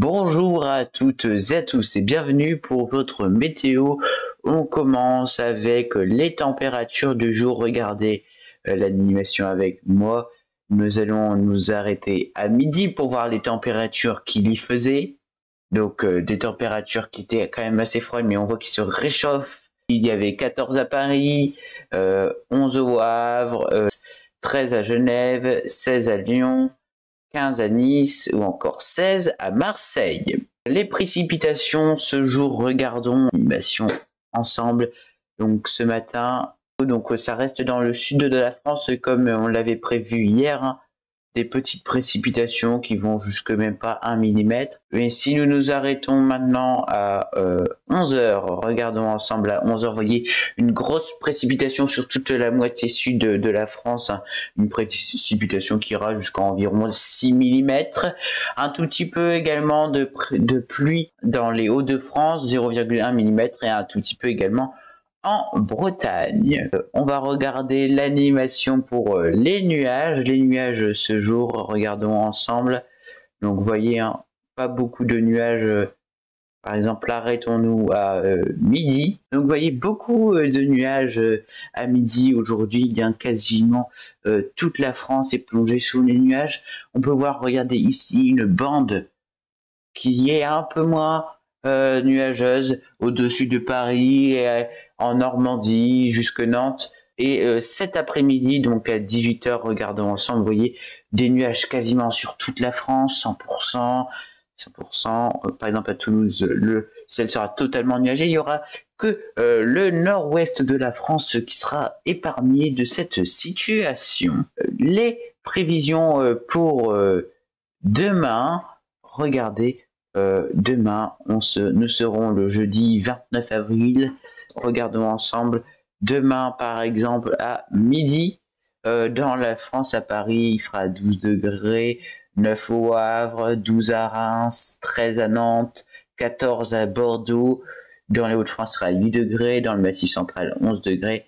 Bonjour à toutes et à tous et bienvenue pour votre météo. On commence avec les températures du jour. Regardez l'animation avec moi. Nous allons nous arrêter à midi pour voir les températures qu'il y faisait. Donc des températures qui étaient quand même assez froides, mais on voit qu'ils se réchauffent. Il y avait 14 à Paris, 11 au Havre, 13 à Genève, 16 à Lyon, 15 à Nice ou encore 16 à Marseille. Les précipitations ce jour, regardons l'animation ensemble. Donc ce matin, donc ça reste dans le sud de la France comme on l'avait prévu hier. Des petites précipitations qui vont jusque même pas 1 mm. Mais si nous nous arrêtons maintenant à 11h, regardons ensemble à 11h, vous voyez une grosse précipitation sur toute la moitié sud de la France, hein. Une précipitation qui ira jusqu'à environ 6 mm. Un tout petit peu également de pluie dans les Hauts-de-France, 0,1 mm, et un tout petit peu également en Bretagne. On va regarder l'animation pour les nuages. Les nuages ce jour, regardons ensemble. Donc vous voyez, hein, pas beaucoup de nuages. Par exemple, arrêtons-nous à midi. Donc vous voyez beaucoup de nuages à midi aujourd'hui. Bien quasiment toute la France est plongée sous les nuages. On peut voir, regardez ici, une bande qui est un peu moins nuageuse au-dessus de Paris et en Normandie jusque Nantes. Et cet après-midi, donc à 18h, regardons ensemble, vous voyez des nuages quasiment sur toute la France, 100%. Par exemple à Toulouse, le ciel sera totalement nuagé. Il n'y aura que le nord-ouest de la France qui sera épargné de cette situation. Les prévisions pour demain, regardez. Demain, nous serons le jeudi 29 avril. Regardons ensemble. Demain, par exemple, à midi, dans la France, à Paris, il fera 12 degrés, 9 au Havre, 12 à Reims, 13 à Nantes, 14 à Bordeaux. Dans les Hauts-de-France, il fera 8 degrés. Dans le Massif central, 11 degrés.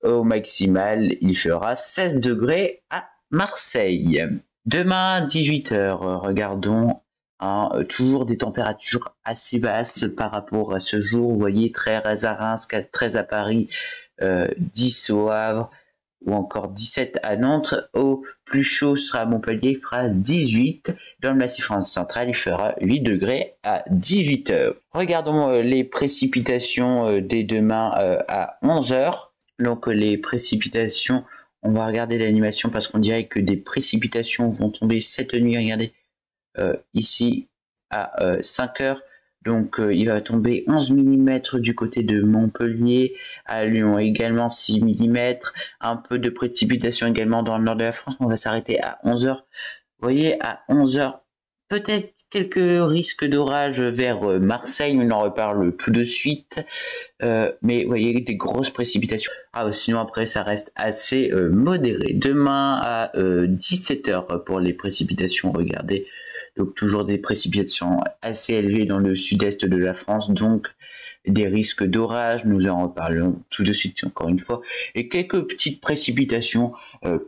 Au maximal, il fera 16 degrés à Marseille. Demain, 18h, regardons. Toujours des températures assez basses par rapport à ce jour. Vous voyez 13 à Reims, 13 à Paris, 10 au Havre ou encore 17 à Nantes. Au plus chaud sera à Montpellier, il fera 18. Dans le Massif central, il fera 8 degrés à 18h. Regardons les précipitations dès demain à 11h. Donc les précipitations, on va regarder l'animation parce qu'on dirait que des précipitations vont tomber cette nuit. Regardez. Ici à 5h, donc il va tomber 11 mm du côté de Montpellier, à Lyon également 6 mm, un peu de précipitation également dans le nord de la France. On va s'arrêter à 11h. Vous voyez, à 11h, peut-être quelques risques d'orage vers Marseille, on en reparle tout de suite, mais vous voyez des grosses précipitations. Sinon après ça reste assez modéré. Demain à 17h pour les précipitations, regardez. Donc toujours des précipitations assez élevées dans le sud-est de la France, donc des risques d'orage, nous en reparlons tout de suite encore une fois, et quelques petites précipitations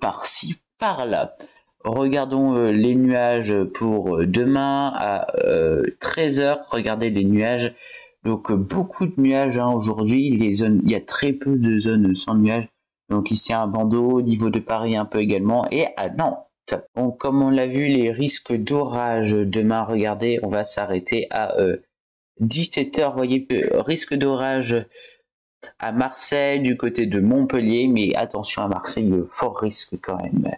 par-ci, par-là. Regardons les nuages pour demain à 13h, regardez les nuages, donc beaucoup de nuages aujourd'hui, il y a très peu de zones sans nuages, donc ici un bandeau, au niveau de Paris un peu également, et à Nantes. Bon, comme on l'a vu, les risques d'orage demain, regardez, on va s'arrêter à 17h. Vous voyez, risque d'orage à Marseille, du côté de Montpellier, mais attention à Marseille, fort risque quand même.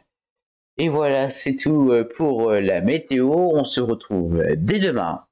Et voilà, c'est tout pour la météo. On se retrouve dès demain.